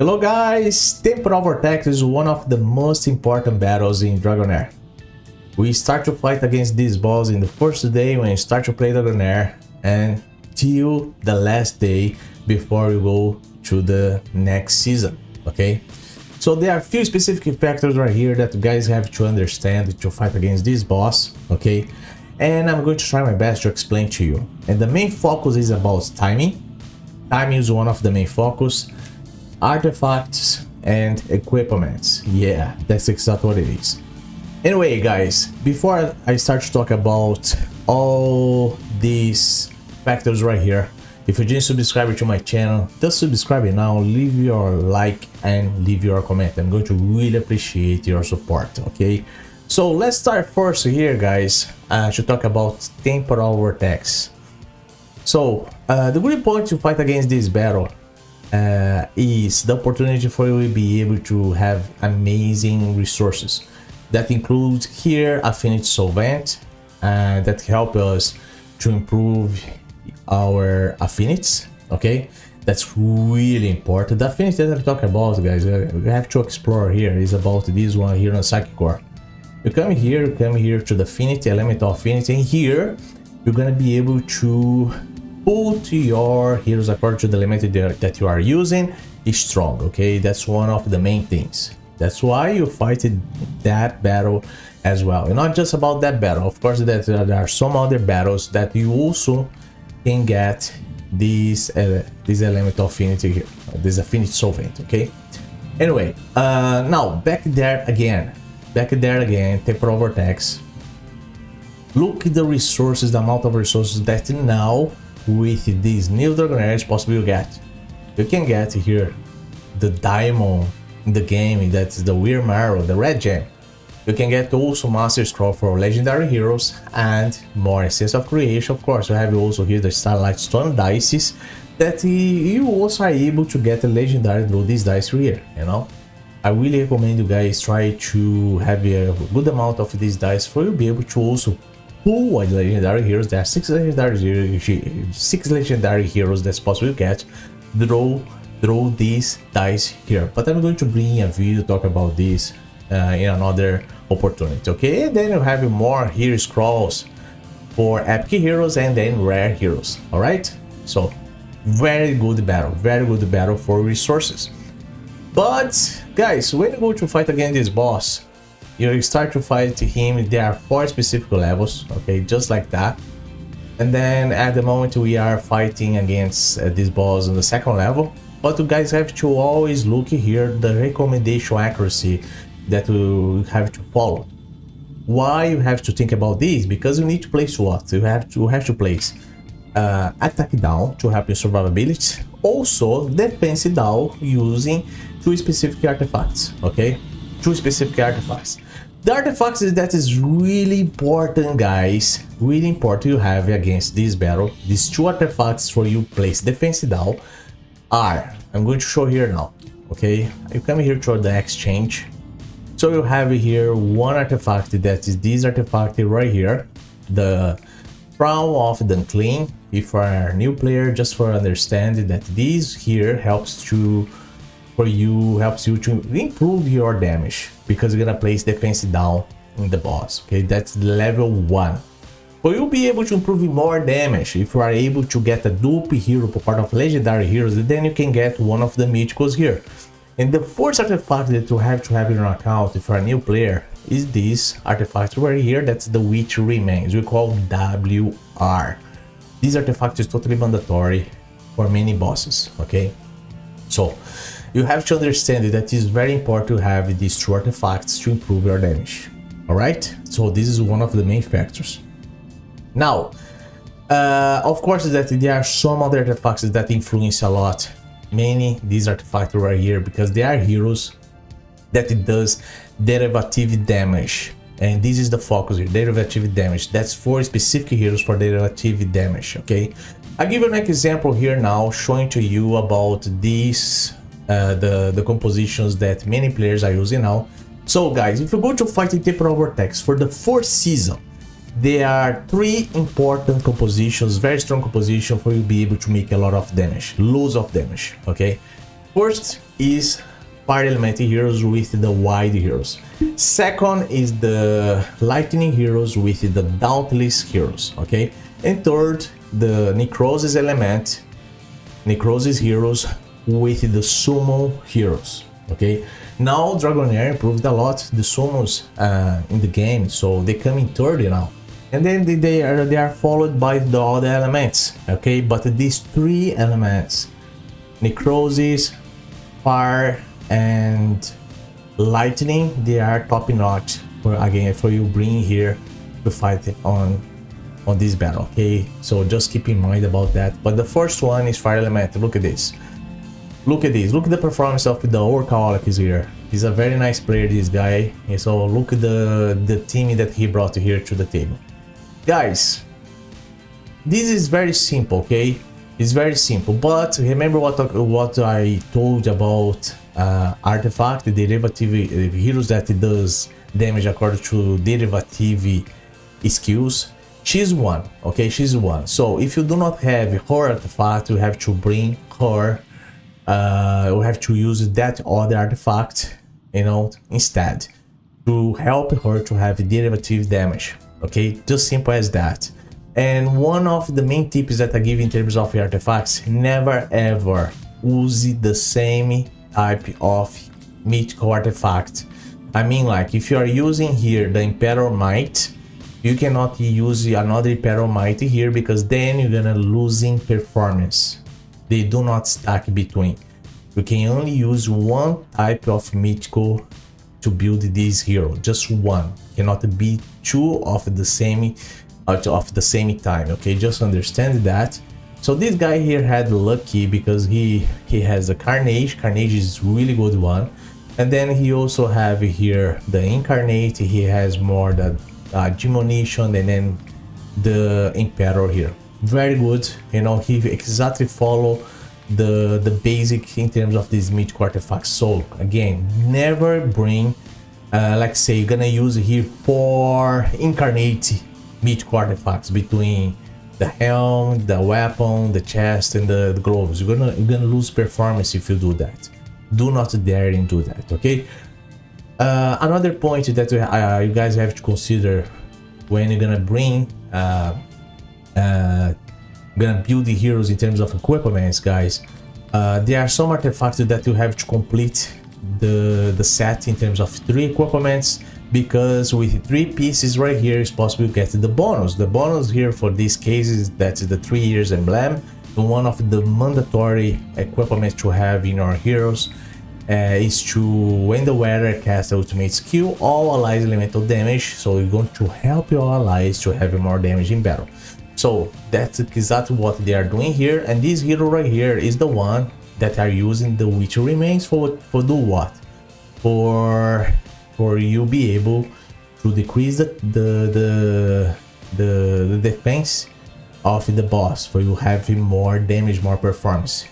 Hello guys, Temporal Vortex is one of the most important battles in Dragonheir. We start to fight against these boss in the first day when you start to play Dragonheir and till the last day before you go to the next season, okay? So there are a few specific factors right here that you guys have to understand to fight against this boss, okay? And I'm going to try my best to explain to you. And the main focus is about timing. Timing is one of the main focus. Artifacts and equipments. Yeah, that's exactly what it is. Anyway guys, before I start to talk about all these factors right here, if you didn't subscribe to my channel, just subscribe now, leave your like and leave your comment. I'm going to really appreciate your support, okay? So let's start first here guys, to talk about Temporal Vortex. So the good point to fight against this battle is the opportunity for you to be able to have amazing resources. That includes here Affinity Solvent that help us to improve our affinities, okay? That's really important. The affinity that I'm talking about, guys, we have to explore here is about this one here on Psychic Core. You come here to the affinity, elemental affinity, and here you're gonna be able to put your heroes according to the element that you are using is strong, okay? That's one of the main things. That's why you fight that battle as well. And not just about that battle, of course, that there are some other battles that you also can get this elemental affinity here, this affinity solvent, okay? Anyway, now back there again, Temporal Vortex. Look at the resources, the amount of resources that now with these new Dragonheir is possible you get. You can get here the diamond in the game, that's the Weird Marrow, the red gem. You can get also Master Scroll for legendary heroes and more Essence of Creation. Of course, you have also here the Starlight Stone dices that you also are able to get a legendary through these dice here, you know. I really recommend you guys try to have a good amount of these dice for you to be able to also pull legendary heroes. There are six legendary heroes that's possible to get through these dice here. But I'm going to bring a video to talk about this in another opportunity, okay? And then you have more hero scrolls for epic heroes and then rare heroes. All right, so very good battle for resources. But guys, when you go to fight against this boss, you start to fight him. There are 4 specific levels, okay, just like that. And then at the moment we are fighting against this boss on the 2nd level. But you guys have to always look here the recommendation accuracy that you have to follow. Why you have to think about this? Because you need to place what? You have to place attack down to help your survivability. Also defense down using 2 specific artifacts, okay? 2 specific artifacts. The artifacts that is really important, guys, really important you have against this battle. These 2 artifacts for you place defense down are, I'm going to show here now, okay? You come here to the exchange. So you have here 1 artifact that is this artifact right here, the Crown of the Unclean. If you are a new player, just for understanding that this here helps you to improve your damage because you're gonna place defense down in the boss, okay? That's level 1. For you be able to improve more damage, if you are able to get a dupe hero for part of legendary heroes, then you can get one of the mythicals here. And the 4th artifact that you have to have in your account if you're a new player is this artifact right here. That's the Witch Remains, we call WR. This artifact is totally mandatory for many bosses, okay? So you have to understand that it is very important to have these 2 artifacts to improve your damage. All right, so this is one of the main factors. Now, of course, that there are some other artifacts that influence a lot. Many these artifacts right here because they are heroes that it does derivative damage, and this is the focus here, derivative damage. That's 4 specific heroes for derivative damage, okay? I'll give you an example here now, showing to you about these the compositions that many players are using now. So guys, if you go to fight in Temporal Vortex for the 4th season, there are 3 important compositions, very strong composition for you to be able to make a lot of damage, loads of damage, okay? First is fire element heroes with the wide heroes. Second is the lightning heroes with the dauntless heroes, okay? And third, the necrosis element, necrosis heroes with the summon heroes, okay? Now Dragonheir improved a lot the summons in the game, so they come in third now. And then they are followed by the other elements, okay? But these three elements, necrosis, fire, and lightning, they are top notch for you bring here to fight on this battle, okay? So just keep in mind about that. But the first one is fire element. Look at this, look at this, look at the performance of the Orcaholic is here. He's a very nice player, this guy. And so look at the team that he brought here to the table, guys. This is very simple, okay? It's very simple, but remember what I told about artifact, the derivative heroes that does damage according to derivative skills. She's one, okay? She's one. So if you do not have her artifact, you have to bring her. You have to use that other artifact, you know, instead to help her to have derivative damage. Okay, just simple as that. And one of the main tips that I give in terms of artifacts: never ever use the same type of mythical artifact. I mean, like if you are using here the Imperial Might, you cannot use another Imperial Might here, because then you're gonna losing performance. They do not stack between. You can only use one type of mythical to build this hero, just one. Cannot be two of the same time, okay? Just understand that. So this guy here had lucky because he has a Carnage. Carnage is really good one. And then he also have here the Incarnate. He has more the Demolition, and then the Emperor here. Very good, you know, he exactly follow the basic in terms of these mythic artifacts. So again, never bring like say you're gonna use here 4 Incarnate mythic artifacts between the helm, the weapon, the chest, and the gloves. You're gonna lose performance if you do that. Do not dare and do that, okay? Another point that you guys have to consider when you're gonna bring gonna build the heroes in terms of equipments, guys. There are some artifacts that you have to complete the set in terms of 3 equipments, because with 3 pieces right here it's possible to get the bonus. The bonus here for this case is that the 3 years emblem, one of the mandatory equipments to have in our heroes. Is to, when the wearer casts ultimate skill, all allies elemental damage, so you're going to help your allies to have more damage in battle. So that's exactly what they are doing here. And this hero right here is the one that are using the Witcher Remains for do what? For you be able to decrease the defense of the boss, for you having more damage, more performance.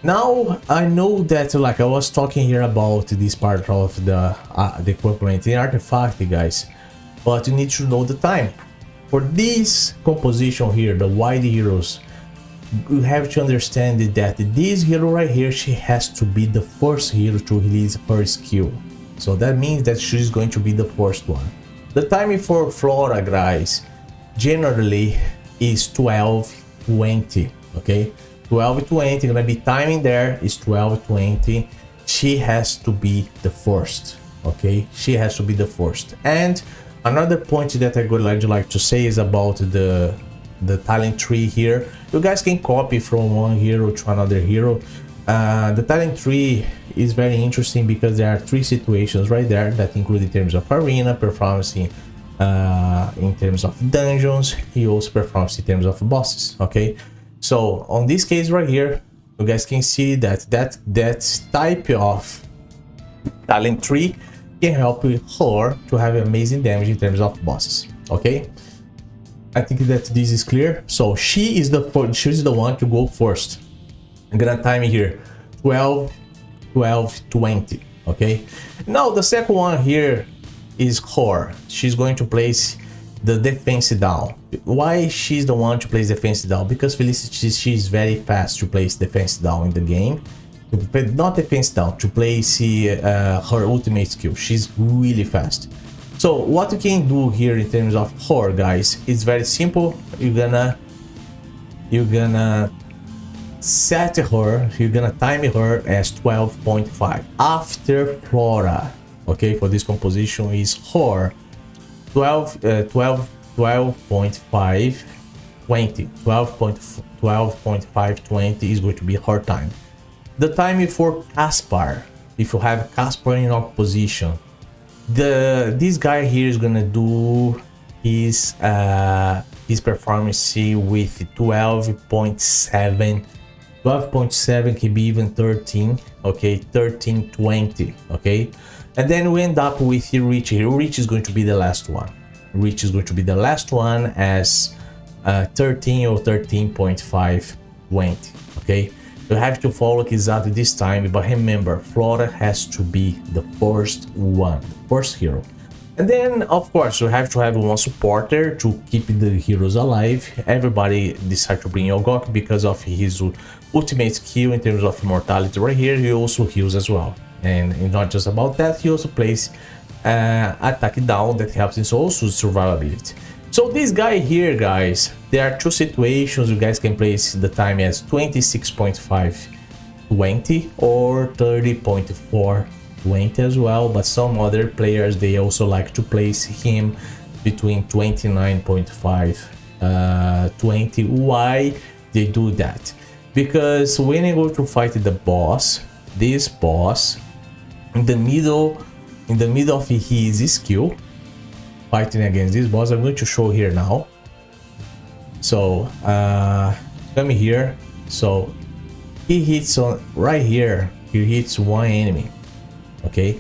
Now I know that, like I was talking here about this part of the equipment and artifact, guys, but you need to know the time. For this composition here, the wide heroes, you have to understand that this hero right here, she has to be the first hero to release her skill. So that means that she's going to be the first one. The timing for Flora, guys, generally is 12:20, okay? 12:20, gonna be timing there is 12:20. She has to be the first, okay? She has to be the first. And another point that I would like to say is about the talent tree here. You guys can copy from one hero to another hero. The talent tree is very interesting because there are 3 situations right there that include in terms of arena, performance in terms of dungeons. He also performs in terms of bosses, okay? So on this case right here, you guys can see that type of talent tree can help her to have amazing damage in terms of bosses, okay? I think that this is clear. So she's the one to go first. I'm gonna time it here 12:20, okay? Now the second one here is her. She's going to place the defense down. Why she's the one to place defense down? Because Felicity, she's very fast to place defense down in the game. not defense down, to place her ultimate skill. She's really fast. So what you can do here in terms of her, guys, it's very simple. You're gonna set her, you're gonna time her as 12.5 after Flora. Okay, for this composition is her 12.5 20. 12.5 20 is going to be her time. The time for Caspar, if you have Caspar in your position, this guy here is gonna do his performance with 12.7. 12.7 can be even 13. Okay, 13.20. Okay, and then we end up with Rich here. Rich is going to be the last one. Rich is going to be the last one as 13 or 13.5 20. Okay, you have to follow exactly this time, but remember, Flora has to be the first one, first hero. And then of course you have to have one supporter to keep the heroes alive. Everybody decided to bring Ogok because of his ultimate skill in terms of immortality. Right here he also heals as well, and not just about that, he also plays attack down that helps in also survivability. So this guy here, guys, there are two situations. You guys can place the time as 26.5 20 or 30.4 20 as well, but some other players, they also like to place him between 29.5 20. Why they do that? Because when you go to fight the boss, this boss, in the middle of his skill, fighting against this boss, I'm going to show here now. So come here. So he hits on right here, he hits one enemy. Okay,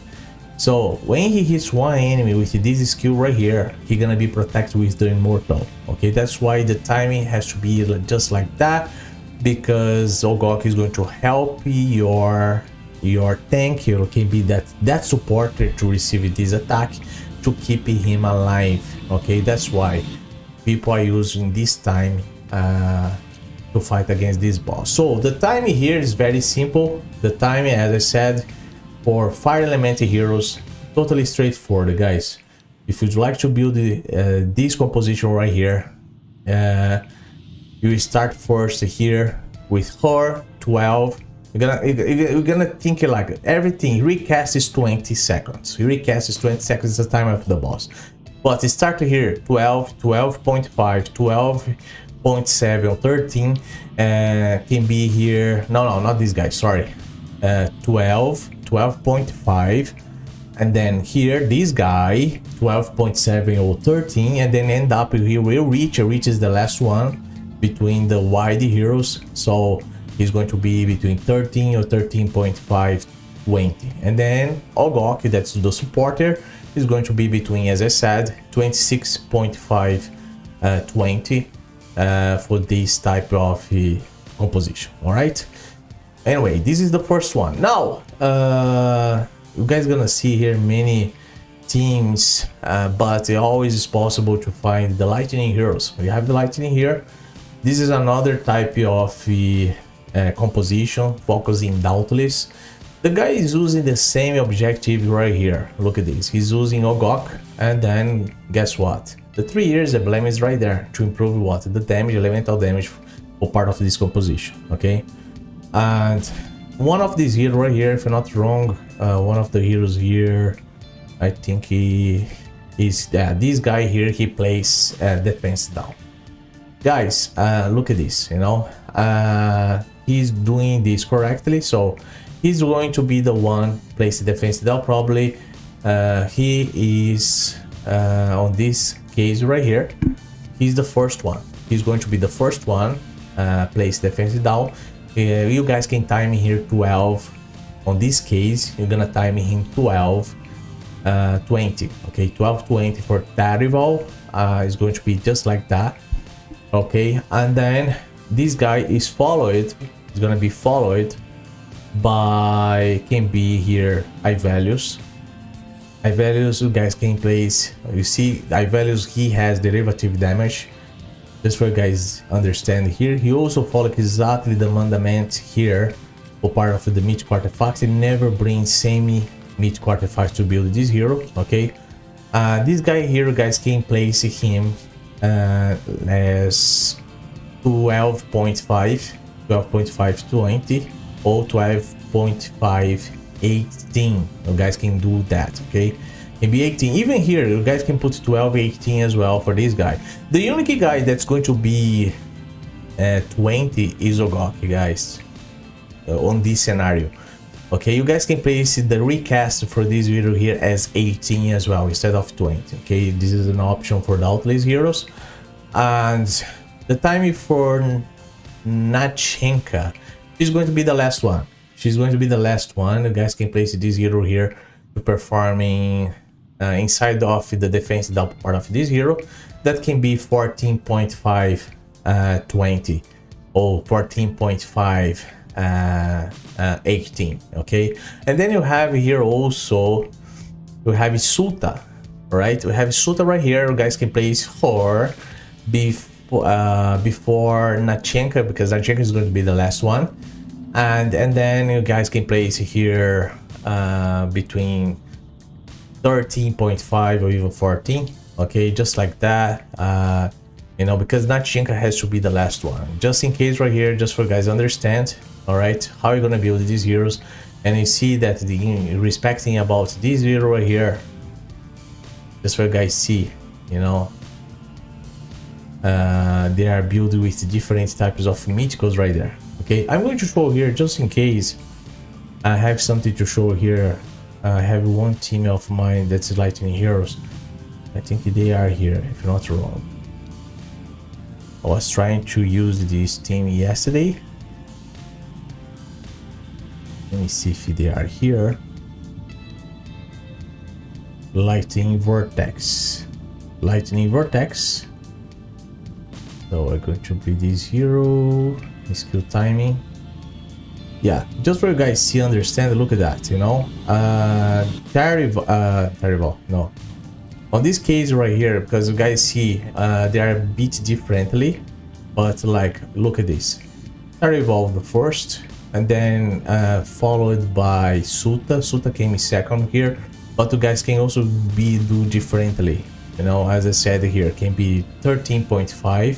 so when he hits one enemy with this skill right here, he's gonna be protected with the immortal. Okay, that's why the timing has to be just like that, because Ogok is going to help your tank. It can be that supporter to receive this attack to keep him alive. Okay, that's why people are using this time to fight against this boss. So the timing here is very simple. The timing, as I said, for fire elemental heroes, totally straightforward, guys. If you'd like to build this composition right here, you start first here with her 12. You're gonna think like everything. Recast is 20 seconds. Recast is 20 seconds is the time of the boss. But it started here 12, 12.5, 12.7, 13. Can be here. No, not this guy. Sorry. 12, 12.5, and then here this guy 12.7 or 13, and then end up here with Reach. Reach is the last one between the wide heroes, so he's going to be between 13 or 13.5 20, and then Ogok, that's the supporter, is going to be between, as I said, 26.5 20 for this type of composition. All right, anyway, this is the first one. Now you guys gonna see here many teams, but it always is possible to find the lightning heroes. We have the lightning here. This is another type of composition focusing Dauntless. The guy is using the same objective right here. Look at this, he's using Ogok, and then guess what, the 3 years emblem is right there to improve what, the damage, elemental damage for part of this composition. Okay, and one of these heroes right here, if I'm not wrong, one of the heroes here, I think he is this guy here. He plays defense down. Guys, look at this, you know, he's doing this correctly, so he's going to be the one place the defense down. Probably he is on this case right here, he's the first one. He's going to be the first one place defense down. You guys can time here 12. On this case, you're gonna time him 12 20. Okay, 12 20 for that rival is going to be just like that. Okay, and then this guy is followed, is gonna be followed by, can be here iValues. iValues, you guys can place, you see iValues, he has derivative damage, just for you guys understand here. He also follows exactly the mandament here for part of the mythic artifacts. It never brings same mythic artifacts to build this hero. Okay, this guy here, guys, can place him as 12.5, 12.520 or 12.518. You guys can do that. Okay, can be 18. Even here, you guys can put 12, 18 as well for this guy. The unique guy that's going to be 20 is Ogoki, guys, on this scenario. Okay, you guys can place the recast for this video here as 18 as well instead of 20. Okay, this is an option for the Outlast heroes. And the timing for Nachenka is going to be the last one. She's going to be the last one. You guys can place this hero here to performing inside of the defense double part of this hero. That can be 14.5 20 or 14.5 18. Okay, and then you have here also, you have Sulta, right? We have Sulta right here. You guys can place her before Nachenka, because Nachenka is going to be the last one, and then you guys can place here between 13.5 or even 14. Okay, just like that. You know, because Nachenka has to be the last one, just in case right here, just for you guys understand. All right, how you're gonna build these heroes, and you see that the respecting about this hero right here, just for you guys see, you know, they are built with different types of mythicals right there. Okay, I'm going to show here just in case I have something to show here. I have one team of mine that's lightning heroes. I think they are here, if not wrong. I was trying to use this team yesterday. Let me see if they are here. Lightning Vortex. Lightning Vortex. So I'm going to be this hero. Skill timing. Yeah, just for you guys see, understand, look at that, you know. Terrible. No. On this case right here, because you guys see they are a bit differently, but like, look at this. Evolve the first, and then followed by Sulta. Sulta came second here, but you guys can also do differently, you know. As I said here, can be 13.5.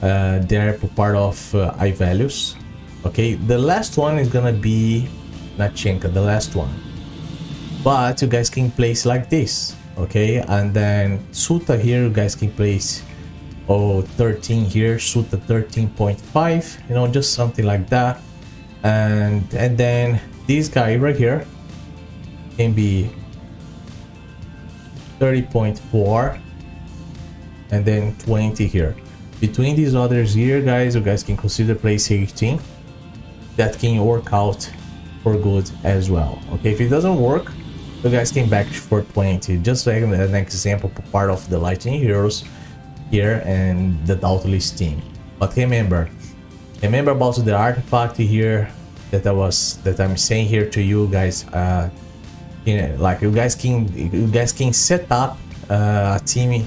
They're part of I values. Okay, the last one is gonna be Nachenka, the last one, but you guys can place like this. Okay, and then Sulta here, you guys can place 13 here, Sulta 13.5, you know, just something like that. And then this guy right here can be 30.4, and then 20 here. Between these others here, guys, you guys can consider place 18. That can work out for good as well. Okay, if it doesn't work, you guys can back for 20, just like an example part of the lightning heroes here and the Outlast team. But remember about the artifact here that I'm saying here to you guys. You know, like you guys can set up a team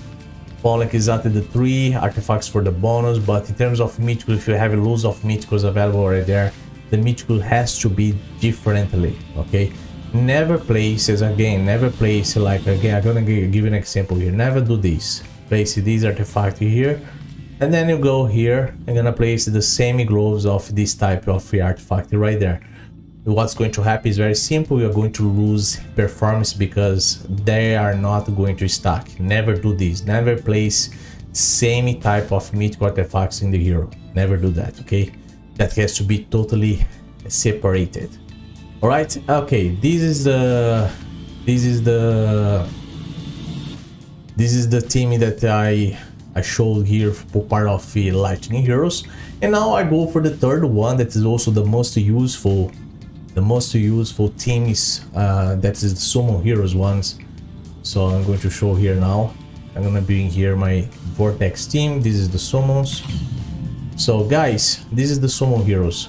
following exactly the 3 artifacts for the bonus, but in terms of mythical, if you have a loads of mythicals available right there, the mythical has to be differently. Okay, never place, never place, like, again, I'm gonna give you an example here. Never do this. Place this artifact here, and then you go here and gonna place the same gloves of this type of artifact right there. What's going to happen is very simple. You're going to lose performance because they are not going to stack. Never do this. Never place same type of mythical artifacts in the hero. Never do that. Okay, that has to be totally separated. All right, okay, this is the team that I showed here for part of the lightning heroes, and now I go for the third one that is also the most useful teams, that is the summon heroes ones. So I'm going to show here now. I'm gonna bring here my Vortex team. This is the summons. So guys, this is the summon heroes.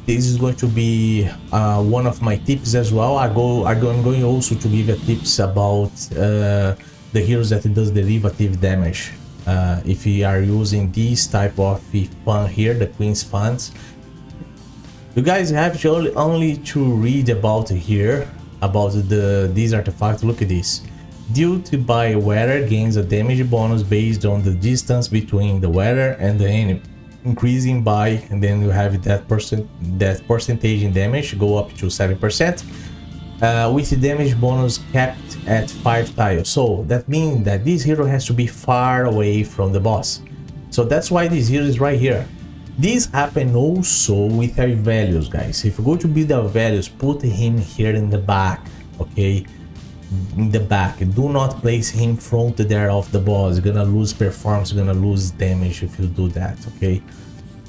This is going to be one of my tips as well. I'm going also to give you tips about the heroes that does derivative damage. if you are using this type of fund here, the Queen's funds, you guys have to only to read about here about this artifact. Look at this. Due to by weather gains a damage bonus based on the distance between the weather and the enemy, increasing by, and then you have that percentage in damage go up to 7%, with the damage bonus capped at 5 tiles. So that means that this hero has to be far away from the boss. So that's why this hero is right here. This happen also with our values, guys. If you go to build our values, put him here in the back, okay? In the back, do not place him front there of the boss. You're gonna lose performance, you're gonna lose damage if you do that, okay?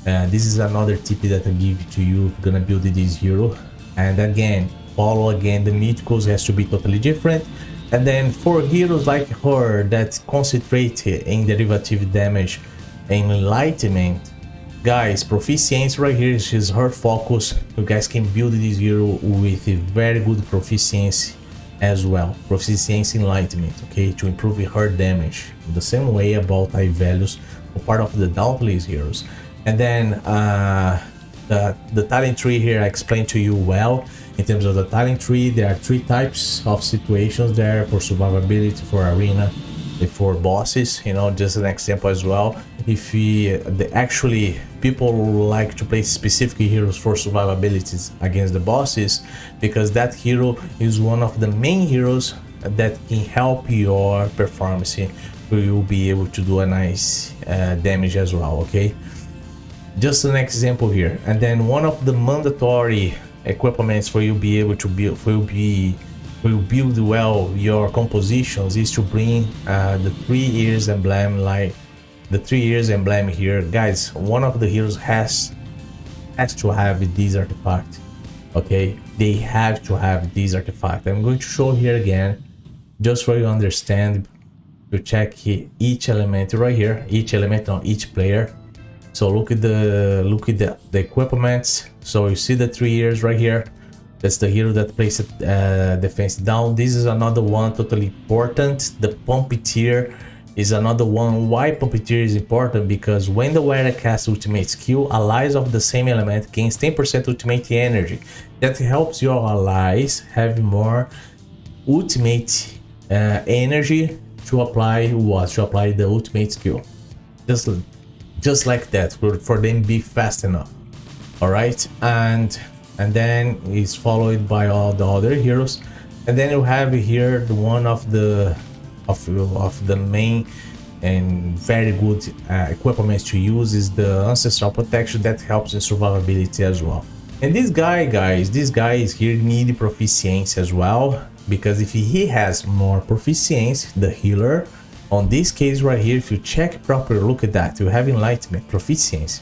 This is another tip that I give to you if you're gonna build this hero. And again, follow again, the mythicals has to be totally different. And then for heroes like her that concentrate in derivative damage and enlightenment, guys, proficiency right here is her focus. You guys can build this hero with a very good proficiency as well, proficiency enlightenment, okay, to improve her damage in the same way about high values for part of the Dauntless heroes. And then the talent tree here I explained to you well. In terms of the talent tree, there are 3 types of situations there for survivability, for arena, for bosses, you know, just an example as well. If actually people like to play specific heroes for survivabilities against the bosses, because that hero is one of the main heroes that can help your performance, so you'll be able to do a nice damage as well, okay? Just an example here. And then one of the mandatory equipments for you be able to build, will build well your compositions, is to bring the 3 years emblem, like the 3 years emblem here, guys. One of the heroes has to have this artifact, okay? They have to have this artifact. I'm going to show here again just for you to understand. You check each element right here, each element on each player. So look at the equipments. So you see the 3 years right here. That's the hero that places defense down. This is another one totally important. The Puppeteer is another one. Why Puppeteer is important? Because when the wearer casts ultimate skill, allies of the same element gains 10% ultimate energy. That helps your allies have more ultimate energy to apply what? To apply the ultimate skill. Just like that, for them be fast enough. All right, and then it's followed by all the other heroes. And then you have here the one of the main and very good equipment to use is the ancestral protection that helps in survivability as well. And this guy, guys, this guy is here need proficiency as well, because if he has more proficiency, the healer, on this case right here, if you check properly, look at that, you have enlightenment, proficiency.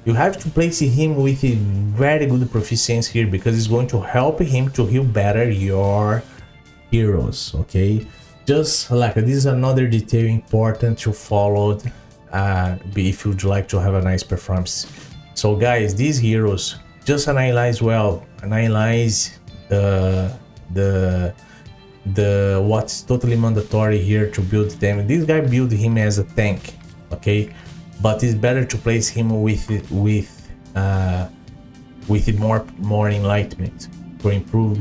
You have to place him with a very good proficiency here, because it's going to help him to heal better your heroes, okay? Just like this is another detail important to follow if you'd like to have a nice performance. So guys, these heroes, just analyze well, analyze the what's totally mandatory here to build them. This guy build him as a tank, okay? But it's better to place him with more enlightenment to improve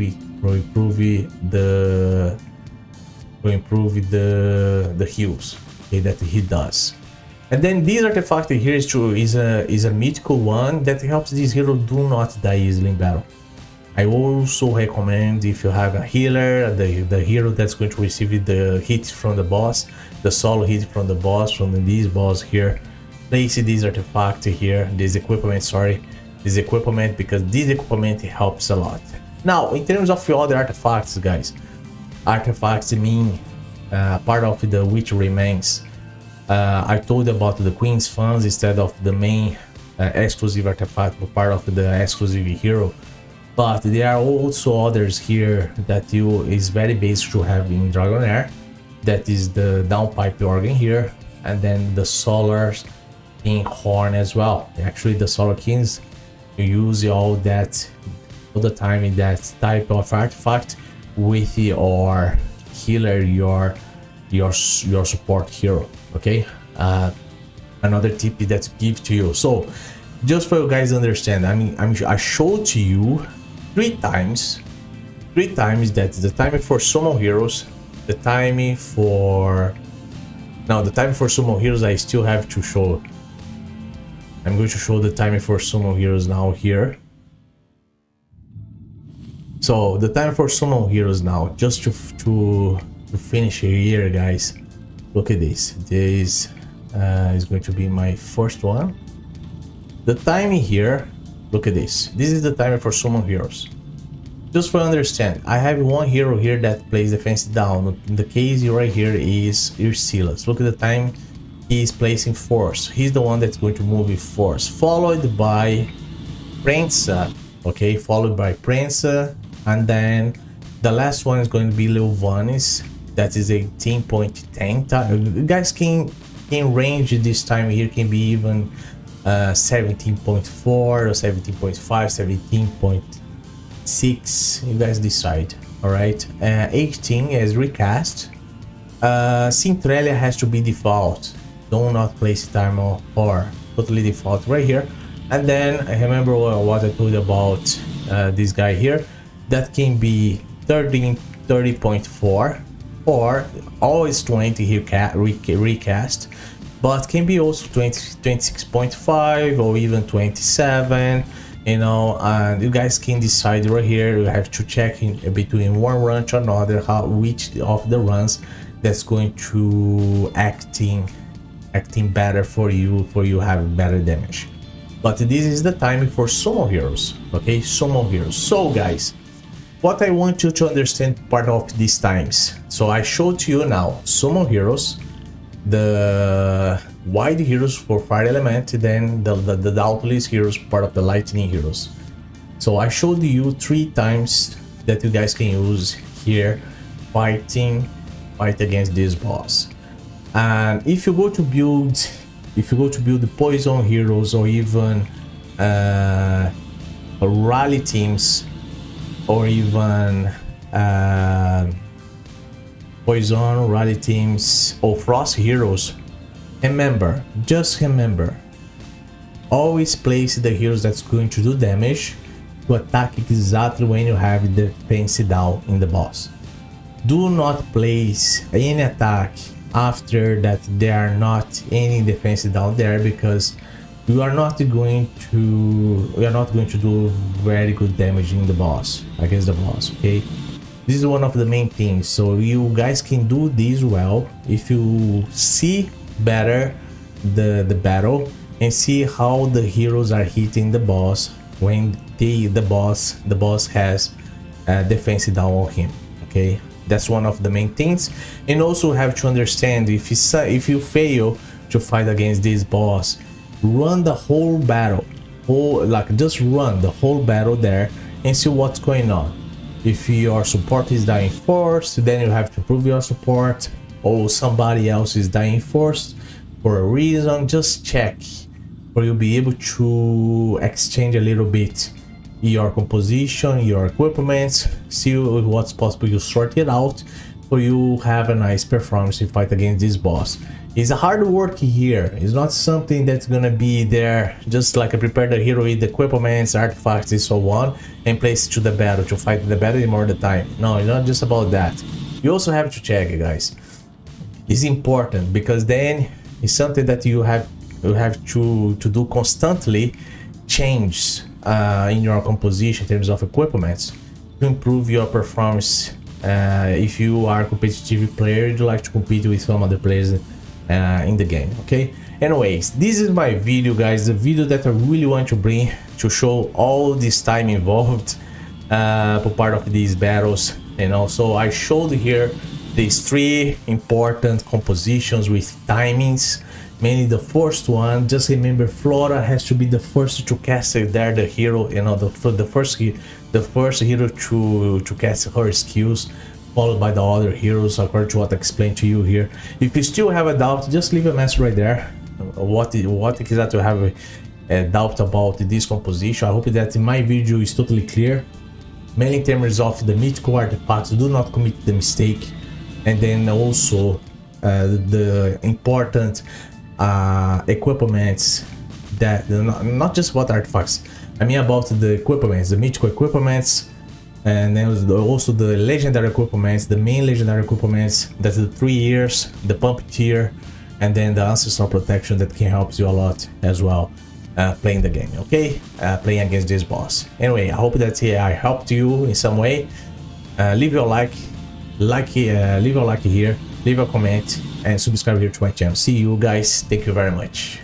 the heals, okay, that he does. And then this artifact here is a mythical one that helps this hero do not die easily in battle. I also recommend, if you have a healer, the hero that's going to receive the hit from the boss, the solo hit from the boss, from this boss here, place this artifact here, this equipment, because this equipment helps a lot. Now, in terms of the other artifacts, guys, artifacts mean part of the which remains. I told you about the Queen's funds instead of the main exclusive artifact, part of the exclusive hero. But there are also others here that is very basic to have in Dragonheir. That is the downpipe organ here, and then the Solar King horn as well. Actually, the Solar Kings, you use all the time in that type of artifact with your healer, your support hero. Okay, another tip that give to you. So just for you guys to understand, I showed to you three times that's the timing for summon heroes, the timing for summon heroes. I still have to show. I'm going to show the timing for summon heroes now here. So the time for summon heroes now, just to finish here, guys. Look at this. This is going to be my first one. The timing here, look at this. This is the timing for summon heroes. Just for understand, I have one hero here that plays defense down. In the case right here is Ursilas. Look at the time he is placing force. He's the one that's going to move with force, followed by Prensa. Okay, followed by Prensa, and then the last one is going to be Leovanis. That is 18.10. You guys can range this time here, can be even 17.4 or 17.5, 17.6. You guys decide. All right. 18 is recast. Centralia has to be default. Do not place timer or totally default right here. And then I remember what I told you about this guy here. That can be 30.4 or always 20 here recast, but can be also 26.5 or even 27, you know, and you guys can decide right here. You have to check in between one run to another which of the runs that's going to acting better for you have better damage. But this is the time for summon heroes. Okay, summon heroes. So guys, what I want you to understand part of these times. So I showed to you now summon heroes, the wide heroes for fire element, then the Dauntless heroes, part of the lightning heroes. So I showed you three times that you guys can use here fight against this boss. And if you go to build the poison heroes or even rally teams, or even poison rally teams or frost heroes, just remember, always place the heroes that's going to do damage to attack exactly when you have the defense down in the boss. Do not place any attack after that there are not any defense down there, because you are not going to do very good damage in the boss, against the boss. Okay, this is one of the main things. So you guys can do this well if you see better the battle and see how the heroes are hitting the boss when the boss has defense down on him. Okay, that's one of the main things. And also have to understand, if you fail to fight against this boss, run the whole battle, just run the whole battle there and see what's going on. If your support is dying first, then you have to prove your support, or somebody else is dying first for a reason. Just check, or you'll be able to exchange a little bit your composition, your equipment, see what's possible, you sort it out, so you have a nice performance to fight against this boss. It's a hard work here. It's not something that's gonna be there just like a prepare the hero with the equipments, artifacts and so on, and place to the battle to fight the battle more the time. No, it's not just about that. You also have to check it, guys. It's important, because then it's something that you have to do constantly, change in your composition in terms of equipments to improve your performance. If you are a competitive player, you'd like to compete with some other players in the game. Okay, anyways, this is my video, guys, the video that I really want to bring to show all this time involved for part of these battles. And also I showed here these three important compositions with timings, mainly the first one. Just remember, Flora has to be the first to cast there, the hero, you know, the first hero to cast her skills, followed by the other heroes, according to what I explained to you here. If you still have a doubt, just leave a message right there. What exactly you have a doubt about this composition. I hope that my video is totally clear, mainly in terms of the mythical artifacts. Do not commit the mistake. And then also the important equipments that not just about artifacts. I mean about the equipments, the mythical equipments, and then also the legendary equipments, the main legendary equipments. That's the 3 years, the pump tier, and then the ancestral protection that can help you a lot as well playing the game. Okay, playing against this boss. Anyway, I hope that I helped you in some way. Leave your leave your like here, leave a comment, and subscribe here to my channel. See you guys. Thank you very much.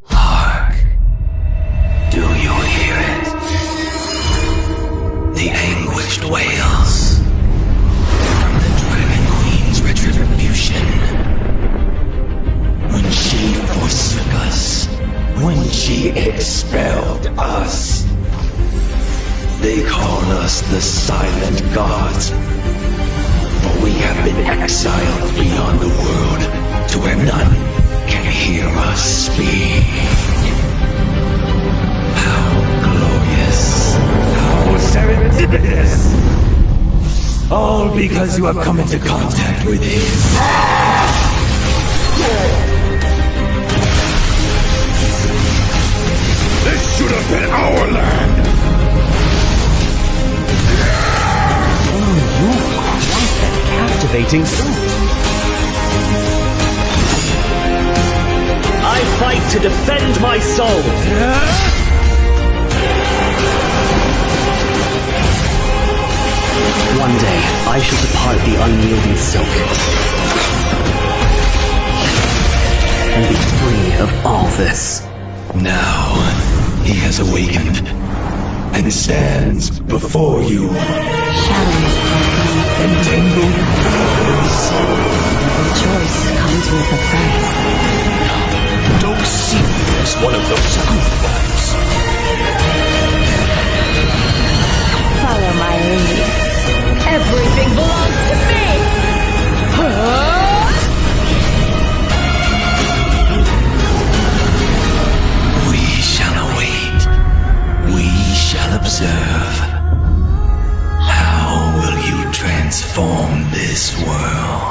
Hark! Do you hear it? The anguished wails from the Dragon Queen's retribution. When she forsook us, when she expelled us. They call us the Silent Gods, for we have been exiled beyond the world to where none can hear us speak. How glorious, how serendipitous. All because you have come into contact with his. This should have been our land! You are quite a captivating suit. I fight to defend my soul. One day, I shall depart the unyielding silk and be free of all this. Now, he has awakened and stands before you. Shadows Entangled. the choice comes with a price. Don't see me as one of those goofballs. Follow my lead. Everything belongs to me! We shall await. We shall observe. How will you transform this world?